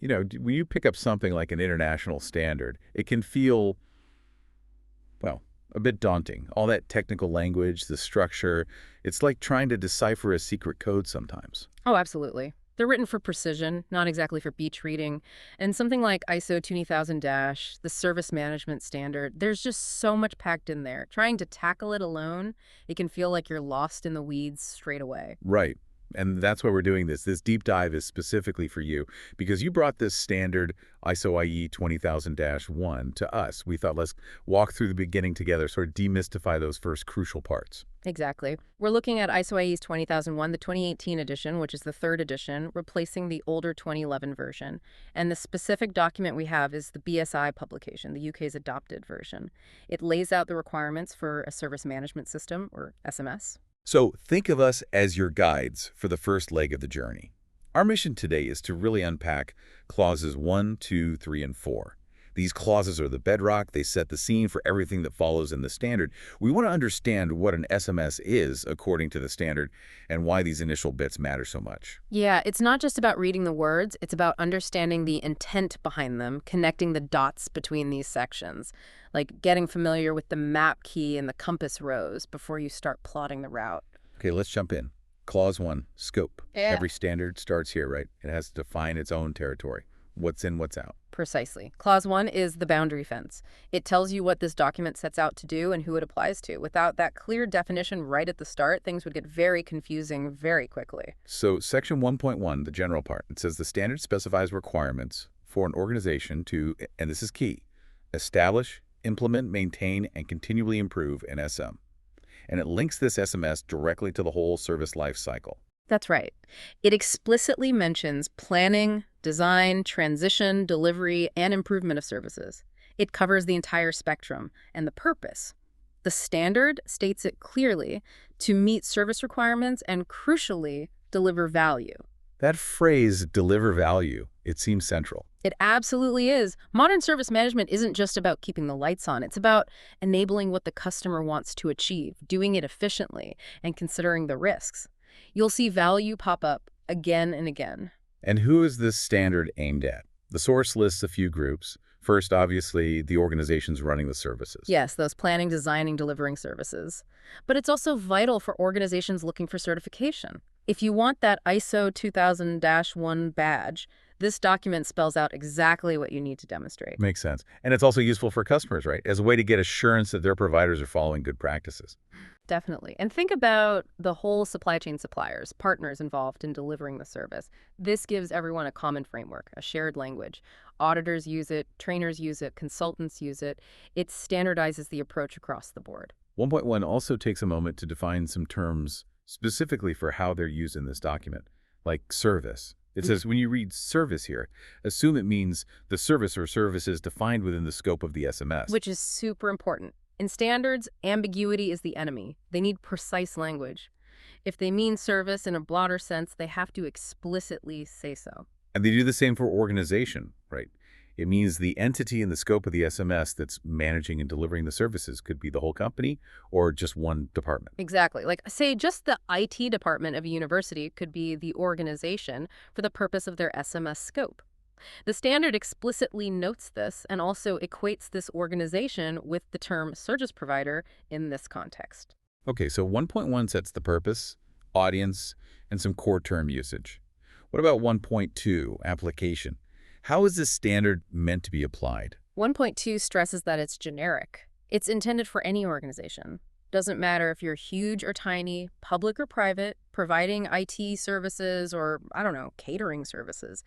When you pick up something like an international standard, it can feel, well, a bit daunting. All that technical language, the structure, it's like trying to decipher a secret code sometimes. Oh, absolutely. They're written for precision, not exactly for beach reading. And something like ISO 20000-, the service management standard, there's just so much packed in there. Trying to tackle it alone, it can feel like you're lost in the weeds straight away. Right. And that's why we're doing this. This deep dive is specifically for you because you brought this standard ISO IE 20000-1 to us. We thought let's walk through the beginning together, sort of demystify those first crucial parts. Exactly. We're looking at ISO IE's 20001, the 2018 edition, which is the third edition, replacing the older 2011 version. And the specific document we have is the BSI publication, the UK's adopted version. It lays out the requirements for a service management system, or SMS. So think of us as your guides for the first leg of the journey. Our mission today is to really unpack clauses 1, 2, 3, and 4. These clauses are the bedrock. They set the scene for everything that follows in the standard. We want to understand what an SMS is according to the standard and why these initial bits matter so much. Yeah, it's not just about reading the words, it's about understanding the intent behind them, connecting the dots between these sections, like getting familiar with the map key and the compass rose before you start plotting the route. Okay, let's jump in. Clause 1, scope. Yeah. Every standard starts here, right? It has to define its own territory. What's in, what's out. Precisely. Clause 1 is the boundary fence. It tells you what this document sets out to do and who it applies to. Without that clear definition right at the start, things would get very confusing very quickly. So section 1.1, the general part, it says the standard specifies requirements for an organization to, and this is key, establish, implement, maintain, and continually improve an SM. And it links this SMS directly to the whole service life cycle. That's right. It explicitly mentions planning, design, transition, delivery, and improvement of services. It covers the entire spectrum and the purpose. The standard states it clearly to meet service requirements and, crucially, deliver value. That phrase, deliver value, it seems central. It absolutely is. Modern service management isn't just about keeping the lights on. It's about enabling what the customer wants to achieve, doing it efficiently, and considering the risks. You'll see value pop up again and again. And who is this standard aimed at? The source lists a few groups. First, obviously, the organizations running the services. Yes, those planning, designing, delivering services. But it's also vital for organizations looking for certification. If you want that ISO 2000-1 badge, this document spells out exactly what you need to demonstrate. Makes sense. And it's also useful for customers, right? As a way to get assurance that their providers are following good practices. Definitely. And think about the whole supply chain suppliers, partners involved in delivering the service. This gives everyone a common framework, a shared language. Auditors use it, trainers use it, consultants use it. It standardizes the approach across the board. 1.1 also takes a moment to define some terms specifically for how they're used in this document, like service. It says when you read service here, assume it means the service or services defined within the scope of the SMS. Which is super important. In standards, ambiguity is the enemy. They need precise language. If they mean service in a broader sense, they have to explicitly say so. And they do the same for organization, right? It means the entity in the scope of the SMS that's managing and delivering the services could be the whole company or just one department. Exactly. Like, say, just the IT department of a university could be the organization for the purpose of their SMS scope. The standard explicitly notes this and also equates this organization with the term service provider in this context. Okay, so 1.1 sets the purpose, audience, and some core term usage. What about 1.2, application? How is this standard meant to be applied? 1.2 stresses that it's generic. It's intended for any organization. Doesn't matter if you're huge or tiny, public or private, providing IT services or, I don't know, catering services.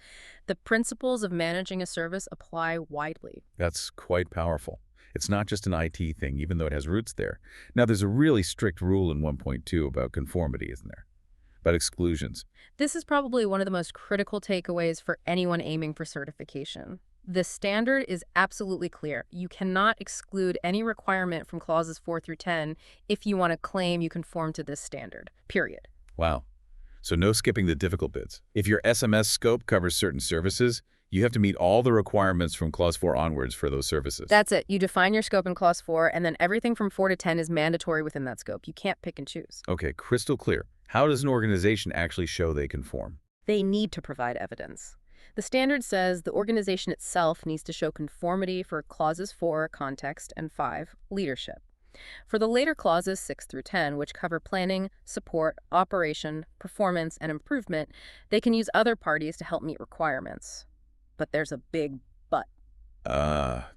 The principles of managing a service apply widely. That's quite powerful. It's not just an IT thing, even though it has roots there. Now, there's a really strict rule in 1.2 about conformity, isn't there? About exclusions. This is probably one of the most critical takeaways for anyone aiming for certification. The standard is absolutely clear. You cannot exclude any requirement from clauses 4 through 10 if you want to claim you conform to this standard, period. Wow. So no skipping the difficult bits. If your SMS scope covers certain services, you have to meet all the requirements from clause 4 onwards for those services. That's it. You define your scope in clause 4, and then everything from 4 to 10 is mandatory within that scope. You can't pick and choose. Okay, crystal clear. How does an organization actually show they conform? They need to provide evidence. The standard says the organization itself needs to show conformity for clauses 4, context, and 5, leadership. For the later clauses 6 through 10, which cover planning, support, operation, performance, and improvement, they can use other parties to help meet requirements. But there's a big but.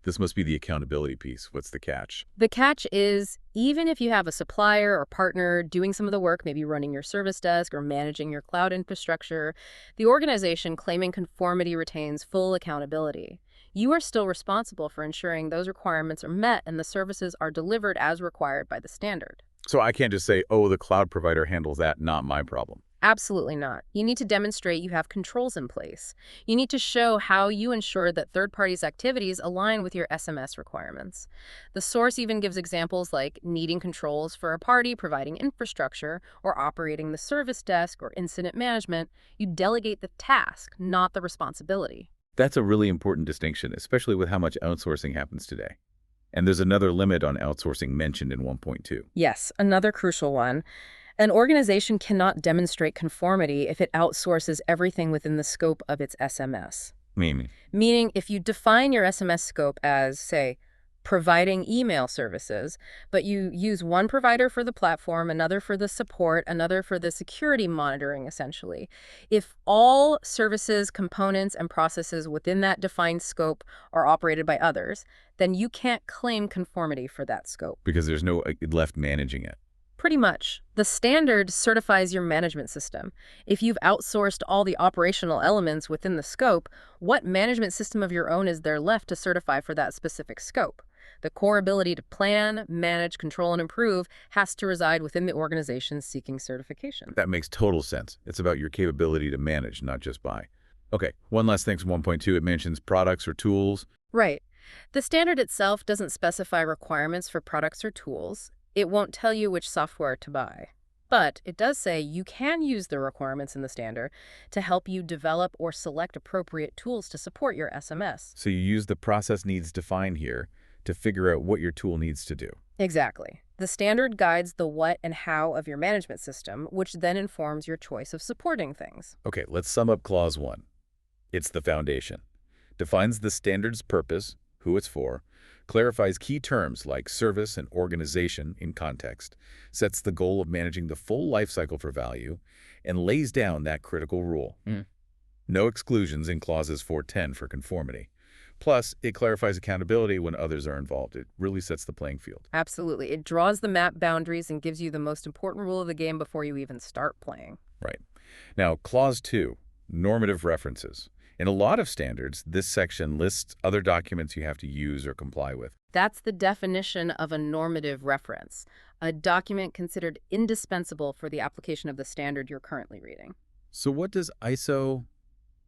This must be the accountability piece. What's the catch? The catch is, even if you have a supplier or partner doing some of the work, maybe running your service desk or managing your cloud infrastructure, the organization claiming conformity retains full accountability. You are still responsible for ensuring those requirements are met and the services are delivered as required by the standard. So I can't just say, oh, the cloud provider handles that, not my problem. Absolutely not. You need to demonstrate you have controls in place. You need to show how you ensure that third parties' activities align with your SMS requirements. The source even gives examples like needing controls for a party providing infrastructure or operating the service desk or incident management. You delegate the task, not the responsibility. That's a really important distinction, especially with how much outsourcing happens today. And there's another limit on outsourcing mentioned in 1.2. Yes, another crucial one. An organization cannot demonstrate conformity if it outsources everything within the scope of its SMS. Meaning, if you define your SMS scope as, say, providing email services, but you use one provider for the platform, another for the support, another for the security monitoring, essentially. If all services, components, and processes within that defined scope are operated by others, then you can't claim conformity for that scope. Because there's no left managing it. Pretty much. The standard certifies your management system. If you've outsourced all the operational elements within the scope, what management system of your own is there left to certify for that specific scope? The core ability to plan, manage, control, and improve has to reside within the organization seeking certification. That makes total sense. It's about your capability to manage, not just buy. Okay, one last thing from 1.2. It mentions products or tools. Right. The standard itself doesn't specify requirements for products or tools. It won't tell you which software to buy. But it does say you can use the requirements in the standard to help you develop or select appropriate tools to support your SMS. So you use the process needs defined here to figure out what your tool needs to do. Exactly. The standard guides the what and how of your management system, which then informs your choice of supporting things. Okay, let's sum up Clause 1. It's the foundation. Defines the standard's purpose, who it's for, clarifies key terms like service and organization in context, sets the goal of managing the full lifecycle for value, and lays down that critical rule. No exclusions in clauses 4.10 for conformity. Plus, it clarifies accountability when others are involved. It really sets the playing field. Absolutely. It draws the map boundaries and gives you the most important rule of the game before you even start playing. Right. Now, Clause 2, normative references. In a lot of standards, this section lists other documents you have to use or comply with. That's the definition of a normative reference, a document considered indispensable for the application of the standard you're currently reading. So what does ISO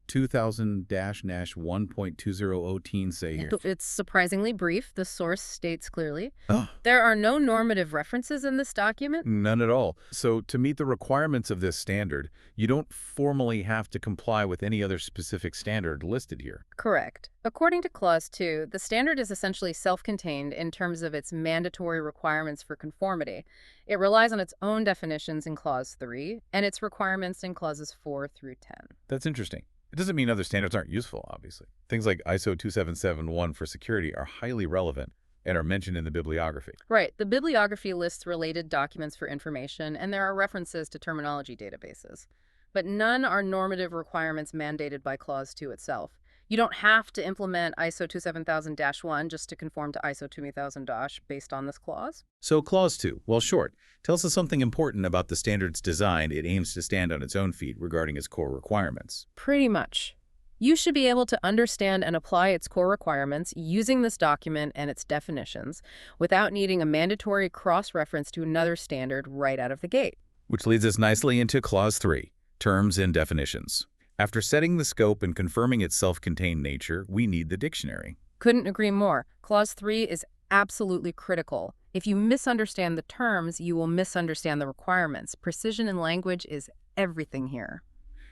2000-1.2018 say here? It's surprisingly brief. The source states clearly. Oh. There are no normative references in this document. None at all. So to meet the requirements of this standard, you don't formally have to comply with any other specific standard listed here. Correct. According to Clause 2, the standard is essentially self-contained in terms of its mandatory requirements for conformity. It relies on its own definitions in Clause 3 and its requirements in Clauses 4 through 10. That's interesting. It doesn't mean other standards aren't useful, obviously. Things like ISO 27701 for security are highly relevant and are mentioned in the bibliography. Right. The bibliography lists related documents for information, and there are references to terminology databases. But none are normative requirements mandated by Clause 2 itself. You don't have to implement ISO 27000-1 just to conform to ISO 20000 based on this clause. So Clause 2, while short, tells us something important about the standard's design. It aims to stand on its own feet regarding its core requirements. Pretty much. You should be able to understand and apply its core requirements using this document and its definitions without needing a mandatory cross-reference to another standard right out of the gate. Which leads us nicely into Clause 3, terms and definitions. After setting the scope and confirming its self-contained nature, we need the dictionary. Couldn't agree more. Clause 3 is absolutely critical. If you misunderstand the terms, you will misunderstand the requirements. Precision in language is everything here.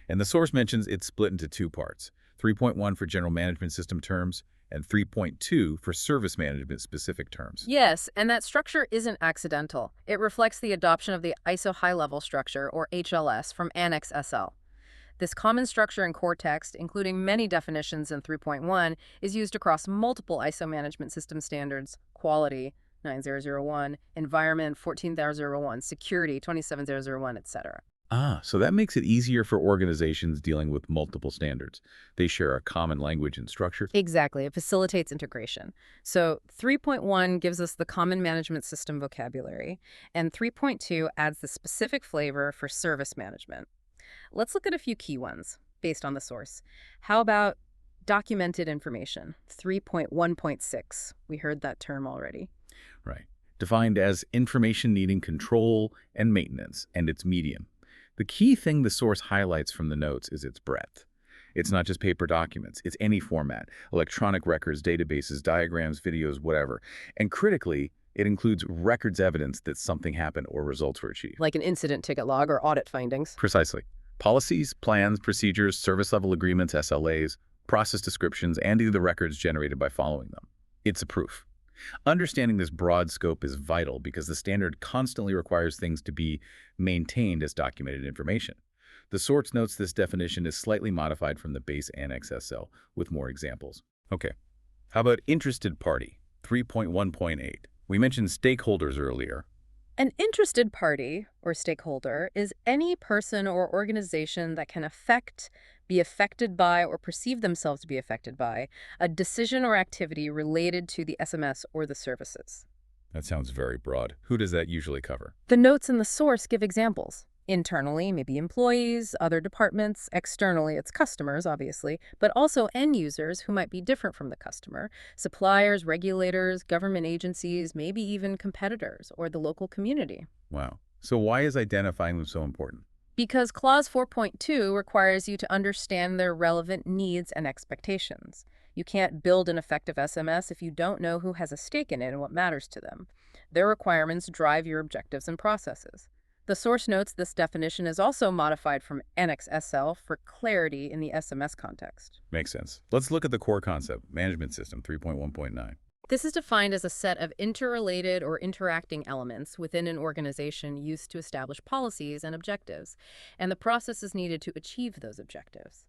And the source mentions it's split into two parts, 3.1 for general management system terms and 3.2 for service management specific terms. Yes, and that structure isn't accidental. It reflects the adoption of the ISO high-level structure, or HLS, from Annex SL. This common structure and core text, including many definitions in 3.1, is used across multiple ISO management system standards: quality 9001, environment 14001, security 27001, etc. So that makes it easier for organizations dealing with multiple standards. They share a common language and structure. Exactly. It facilitates integration. So 3.1 gives us the common management system vocabulary, and 3.2 adds the specific flavor for service management. Let's look at a few key ones based on the source. How about documented information? 3.1.6. We heard that term already. Right. Defined as information needing control and maintenance, and its medium. The key thing the source highlights from the notes is its breadth. It's not just paper documents, it's any format: electronic records, databases, diagrams, videos, whatever. And critically, it includes records evidence that something happened or results were achieved. Like an incident ticket log or audit findings. Precisely. Policies, plans, procedures, service level agreements, SLAs, process descriptions, and the records generated by following them. It's a proof. Understanding this broad scope is vital because the standard constantly requires things to be maintained as documented information. The source notes this definition is slightly modified from the base Annex SL with more examples. Okay, how about interested party, 3.1.8? We mentioned stakeholders earlier. An interested party, or stakeholder, is any person or organization that can be affected by, or perceive themselves to be affected by, a decision or activity related to the SMS or the services. That sounds very broad. Who does that usually cover? The notes in the source give examples. Internally, maybe employees, other departments; externally, it's customers, obviously, but also end users who might be different from the customer: suppliers, regulators, government agencies, maybe even competitors or the local community. Wow. So why is identifying them so important? Because Clause 4.2 requires you to understand their relevant needs and expectations. You can't build an effective SMS if you don't know who has a stake in it and what matters to them. Their requirements drive your objectives and processes. The source notes this definition is also modified from Annex SL for clarity in the SMS context. Makes sense. Let's look at the core concept, management system 3.1.9. This is defined as a set of interrelated or interacting elements within an organization used to establish policies and objectives, and the processes needed to achieve those objectives.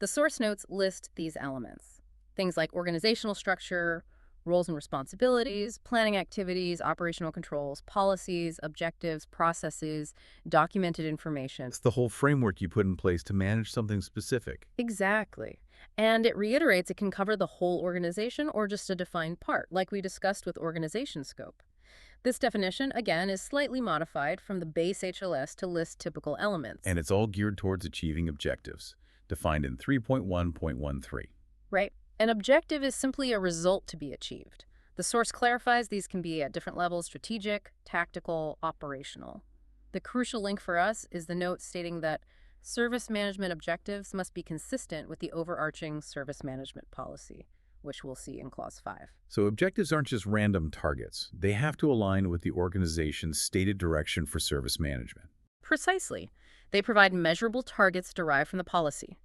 The source notes list these elements: things like organizational structure, roles and responsibilities, planning activities, operational controls, policies, objectives, processes, documented information. It's the whole framework you put in place to manage something specific. Exactly. And it reiterates it can cover the whole organization or just a defined part, like we discussed with organization scope. This definition, again, is slightly modified from the base HLS to list typical elements. And it's all geared towards achieving objectives, defined in 3.1.13. Right. An objective is simply a result to be achieved. The source clarifies these can be at different levels: strategic, tactical, operational. The crucial link for us is the note stating that service management objectives must be consistent with the overarching service management policy, which we'll see in Clause 5. So objectives aren't just random targets. They have to align with the organization's stated direction for service management. Precisely. They provide measurable targets derived from the policy.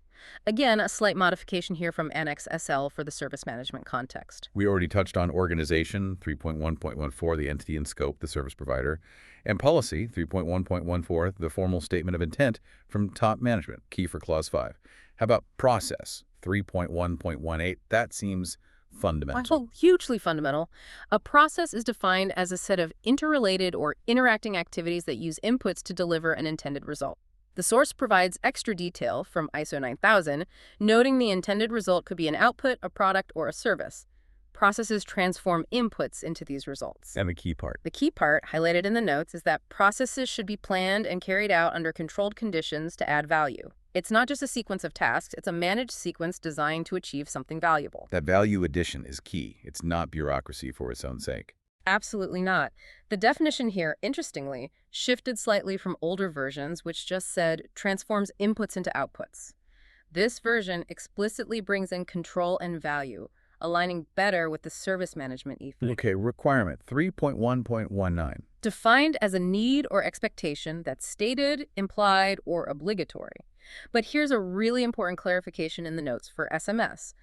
Again, a slight modification here from Annex SL for the service management context. We already touched on organization, 3.1.14, the entity and scope, the service provider, and policy, 3.1.14, the formal statement of intent from top management, key for Clause 5. How about process, 3.1.18? That seems fundamental. Well, hugely fundamental. A process is defined as a set of interrelated or interacting activities that use inputs to deliver an intended result. The source provides extra detail from ISO 9000, noting the intended result could be an output, a product, or a service. Processes transform inputs into these results. And the key part. The key part, highlighted in the notes, is that processes should be planned and carried out under controlled conditions to add value. It's not just a sequence of tasks, it's a managed sequence designed to achieve something valuable. That value addition is key. It's not bureaucracy for its own sake. Absolutely not. The definition here, interestingly, shifted slightly from older versions, which just said transforms inputs into outputs. This version explicitly brings in control and value, aligning better with the service management ethos. Okay, requirement 3.1.19. Defined as a need or expectation that's stated, implied, or obligatory. But here's a really important clarification in the notes for SMS.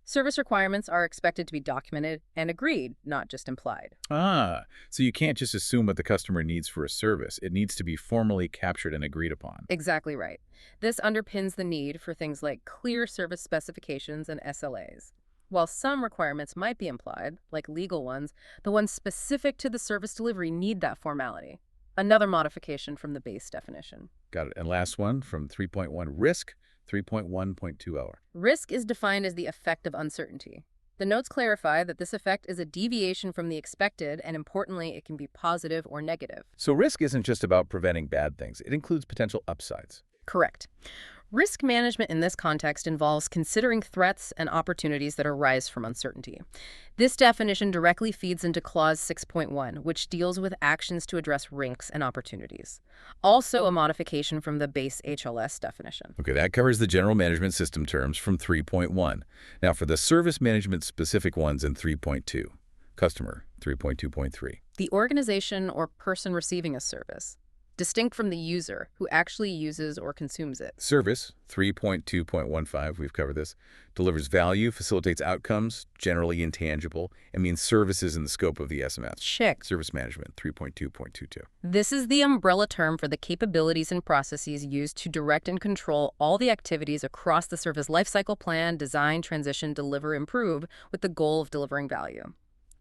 Service requirements are expected to be documented and agreed, not just implied. So you can't just assume what the customer needs for a service. It needs to be formally captured and agreed upon. Exactly right. This underpins the need for things like clear service specifications and SLAs. While some requirements might be implied, like legal ones, the ones specific to the service delivery need that formality. Another modification from the base definition. Got it. And last one from 3.1, risk, 3.1.20. Risk is defined as the effect of uncertainty. The notes clarify that this effect is a deviation from the expected, and importantly, it can be positive or negative. So risk isn't just about preventing bad things. It includes potential upsides. Correct. Risk management in this context involves considering threats and opportunities that arise from uncertainty. This definition directly feeds into Clause 6.1, which deals with actions to address risks and opportunities. Also a modification from the base HLS definition. Okay, that covers the general management system terms from 3.1. Now for the service management specific ones in 3.2, customer, 3.2.3. The organization or person receiving a service, distinct from the user who actually uses or consumes it. Service, 3.2.15, we've covered this, delivers value, facilitates outcomes, generally intangible, and means services in the scope of the SMS. Check. Service management, 3.2.22. This is the umbrella term for the capabilities and processes used to direct and control all the activities across the service lifecycle: plan, design, transition, deliver, improve, with the goal of delivering value.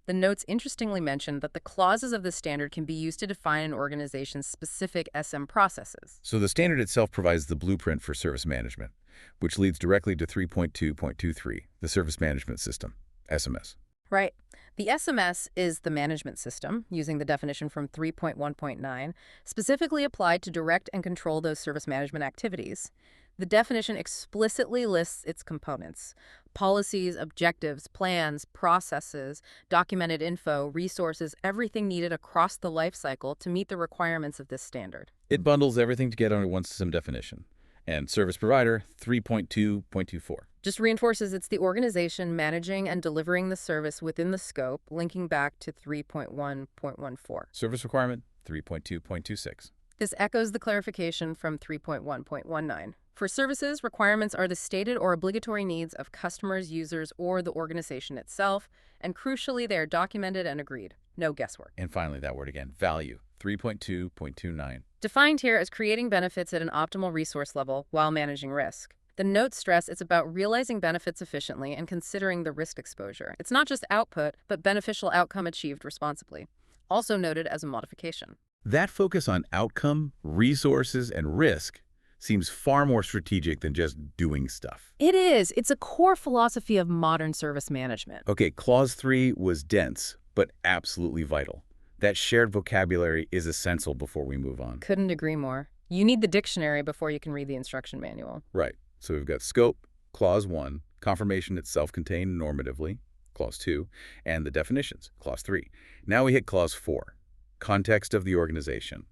The notes interestingly mention that the clauses of this standard can be used to define an organization's specific SM processes. So the standard itself provides the blueprint for service management, which leads directly to 3.2.23, the service management system, SMS. Right. The SMS is the management system, using the definition from 3.1.9, specifically applied to direct and control those service management activities. The definition explicitly lists its components: policies, objectives, plans, processes, documented info, resources, everything needed across the life cycle to meet the requirements of this standard. It bundles everything together under one system definition. And service provider, 3.2.24. Just reinforces it's the organization managing and delivering the service within the scope, linking back to 3.1.14. Service requirement, 3.2.26. This echoes the clarification from 3.1.19. For services, requirements are the stated or obligatory needs of customers, users, or the organization itself, and crucially, they are documented and agreed. No guesswork. And finally, that word again, value, 3.2.29. Defined here as creating benefits at an optimal resource level while managing risk. The notes stress it's about realizing benefits efficiently and considering the risk exposure. It's not just output, but beneficial outcome achieved responsibly. Also noted as a modification. That focus on outcome, resources, and risk seems far more strategic than just doing stuff. It is. It's a core philosophy of modern service management. Okay, Clause 3 was dense, but absolutely vital. That shared vocabulary is essential before we move on. Couldn't agree more. You need the dictionary before you can read the instruction manual. Right. So we've got scope, Clause 1, confirmation it's self-contained normatively, Clause 2, and the definitions, Clause 3. Now we hit Clause 4, context of the organization.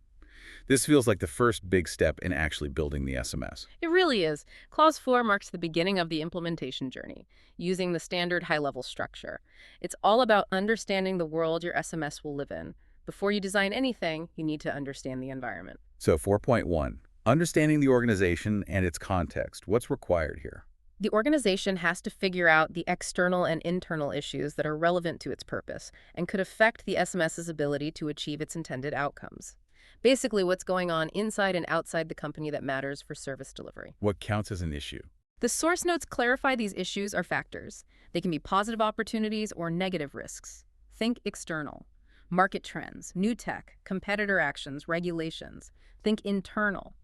This feels like the first big step in actually building the SMS. It really is. Clause 4 marks the beginning of the implementation journey, using the standard high-level structure. It's all about understanding the world your SMS will live in. Before you design anything, you need to understand the environment. So 4.1, understanding the organization and its context. What's required here? The organization has to figure out the external and internal issues that are relevant to its purpose and could affect the SMS's ability to achieve its intended outcomes. Basically, what's going on inside and outside the company that matters for service delivery. What counts as an issue? The source notes clarify these issues are factors. They can be positive opportunities or negative risks. Think external. Market trends, new tech, competitor actions, regulations. Think internal.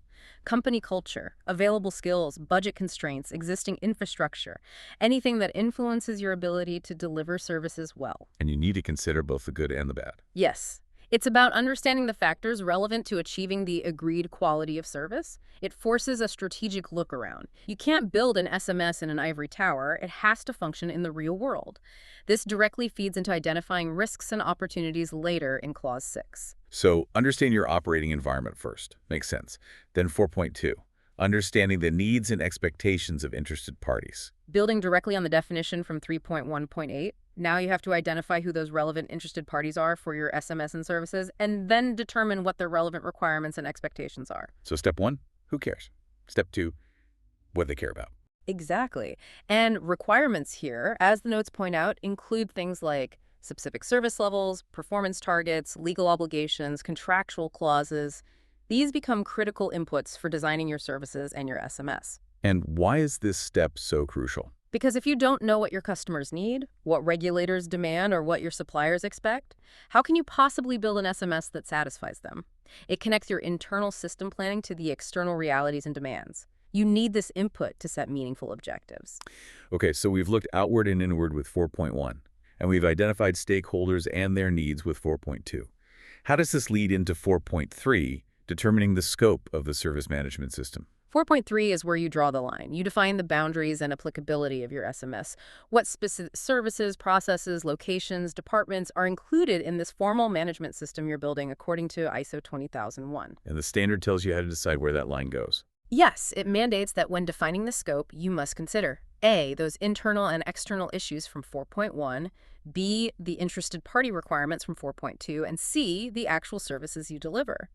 Company culture, available skills, budget constraints, existing infrastructure, anything that influences your ability to deliver services well. And you need to consider both the good and the bad. Yes. It's about understanding the factors relevant to achieving the agreed quality of service. It forces a strategic look around. You can't build an SMS in an ivory tower. It has to function in the real world. This directly feeds into identifying risks and opportunities later in Clause 6. So understand your operating environment first. Makes sense. Then 4.2, understanding the needs and expectations of interested parties. Building directly on the definition from 3.1.8, now you have to identify who those relevant interested parties are for your SMS and services, and then determine what their relevant requirements and expectations are. So step 1, who cares? Step 2, what do they care about? Exactly. And requirements here, as the notes point out, include things like specific service levels, performance targets, legal obligations, contractual clauses. These become critical inputs for designing your services and your SMS. And why is this step so crucial? Because if you don't know what your customers need, what regulators demand, or what your suppliers expect, how can you possibly build an SMS that satisfies them? It connects your internal system planning to the external realities and demands. You need this input to set meaningful objectives. Okay, so we've looked outward and inward with 4.1, and we've identified stakeholders and their needs with 4.2. How does this lead into 4.3, determining the scope of the service management system? 4.3 is where you draw the line. You define the boundaries and applicability of your SMS. What specific services, processes, locations, departments are included in this formal management system you're building according to ISO 20001. And the standard tells you how to decide where that line goes. Yes, it mandates that when defining the scope, you must consider A, those internal and external issues from 4.1, B, the interested party requirements from 4.2, and C, the actual services you deliver.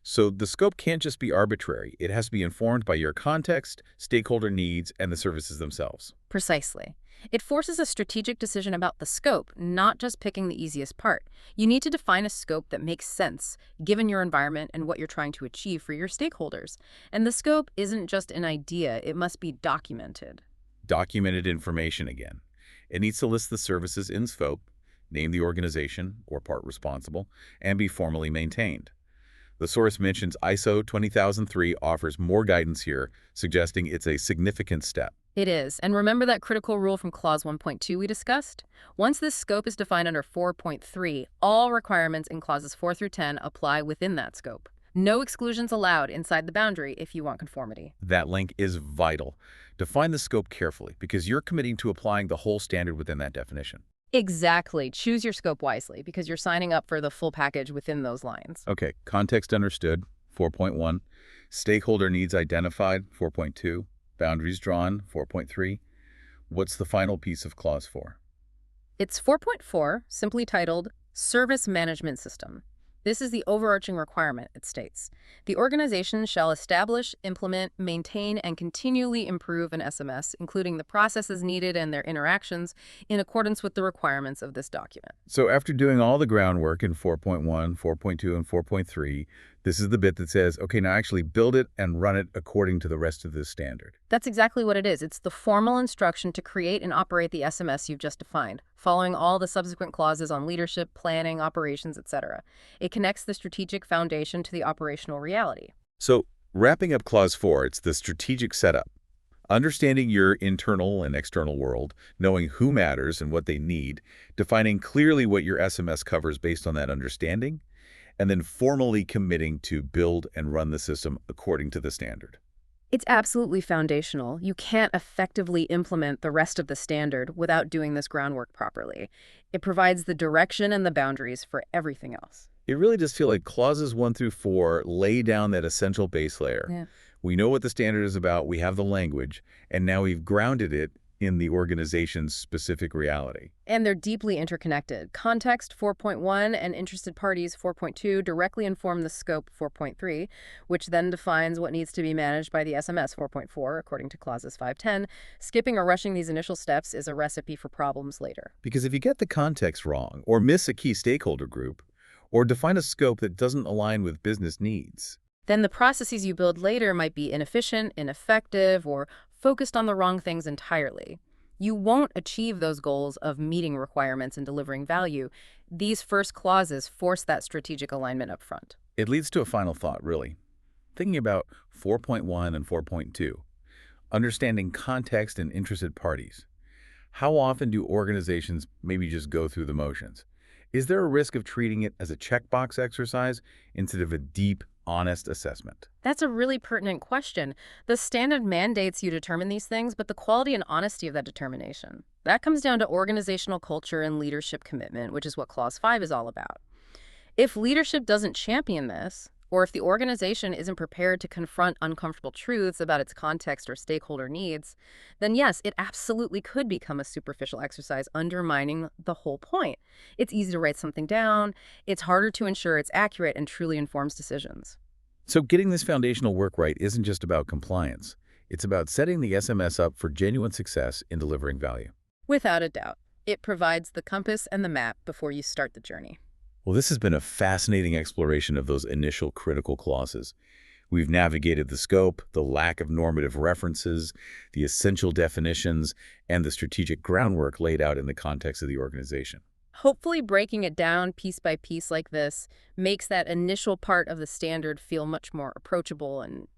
So the scope can't just be arbitrary. It has to be informed by your context, stakeholder needs, and the services themselves. Precisely. It forces a strategic decision about the scope, not just picking the easiest part. You need to define a scope that makes sense, given your environment and what you're trying to achieve for your stakeholders. And the scope isn't just an idea, it must be documented. Documented information again. It needs to list the services in scope, name the organization or part responsible, and be formally maintained. The source mentions ISO 20003 offers more guidance here, suggesting it's a significant step. It is. And remember that critical rule from Clause 1.2 we discussed? Once this scope is defined under 4.3, all requirements in Clauses 4 through 10 apply within that scope. No exclusions allowed inside the boundary if you want conformity. That link is vital. Define the scope carefully because you're committing to applying the whole standard within that definition. Exactly. Choose your scope wisely because you're signing up for the full package within those lines. Okay, context understood, 4.1. Stakeholder needs identified, 4.2. Boundaries drawn, 4.3. What's the final piece of Clause 4? It's 4.4, simply titled Service Management System. This is the overarching requirement, it states. The organization shall establish, implement, maintain, and continually improve an SMS, including the processes needed and their interactions, in accordance with the requirements of this document. So after doing all the groundwork in 4.1, 4.2, and 4.3, this is the bit that says, okay, now actually build it and run it according to the rest of this standard. That's exactly what it is. It's the formal instruction to create and operate the SMS you've just defined, following all the subsequent clauses on leadership, planning, operations, etc. It connects the strategic foundation to the operational reality. So wrapping up Clause 4, it's the strategic setup. Understanding your internal and external world, knowing who matters and what they need, defining clearly what your SMS covers based on that understanding, and then formally committing to build and run the system according to the standard. It's absolutely foundational. You can't effectively implement the rest of the standard without doing this groundwork properly. It provides the direction and the boundaries for everything else. It really does feel like Clauses 1 through 4 lay down that essential base layer. Yeah. We know what the standard is about, we have the language, and now we've grounded it in the organization's specific reality. And they're deeply interconnected. Context 4.1 and interested parties 4.2 directly inform the scope 4.3, which then defines what needs to be managed by the SMS 4.4, according to clauses 510. Skipping or rushing these initial steps is a recipe for problems later. Because if you get the context wrong, or miss a key stakeholder group, or define a scope that doesn't align with business needs, then the processes you build later might be inefficient, ineffective, or focused on the wrong things entirely. You won't achieve those goals of meeting requirements and delivering value. These first clauses force that strategic alignment up front. it leads to a final thought, really. Thinking about 4.1 and 4.2, understanding context and interested parties. How often do organizations maybe just go through the motions? Is there a risk of treating it as a checkbox exercise instead of a deep, honest assessment? That's a really pertinent question. The standard mandates you determine these things, but the quality and honesty of that determination, that comes down to organizational culture and leadership commitment, which is what Clause 5 is all about. If leadership doesn't champion this, or if the organization isn't prepared to confront uncomfortable truths about its context or stakeholder needs, then yes, it absolutely could become a superficial exercise undermining the whole point. It's easy to write something down. It's harder to ensure it's accurate and truly informs decisions. So getting this foundational work right isn't just about compliance. It's about setting the SMS up for genuine success in delivering value. Without a doubt, it provides the compass and the map before you start the journey. Well, this has been a fascinating exploration of those initial critical clauses. We've navigated the scope, the lack of normative references, the essential definitions, and the strategic groundwork laid out in the context of the organization. Hopefully, breaking it down piece by piece like this makes that initial part of the standard feel much more approachable and,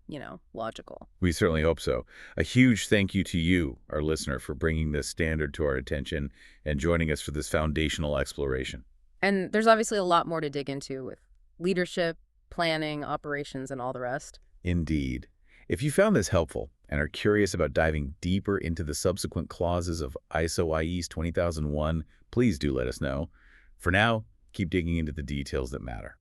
logical. We certainly hope so. A huge thank you to you, our listener, for bringing this standard to our attention and joining us for this foundational exploration. And there's obviously a lot more to dig into with leadership, planning, operations, and all the rest. Indeed. If you found this helpful and are curious about diving deeper into the subsequent clauses of ISO IEC 20001, please do let us know. For now, keep digging into the details that matter.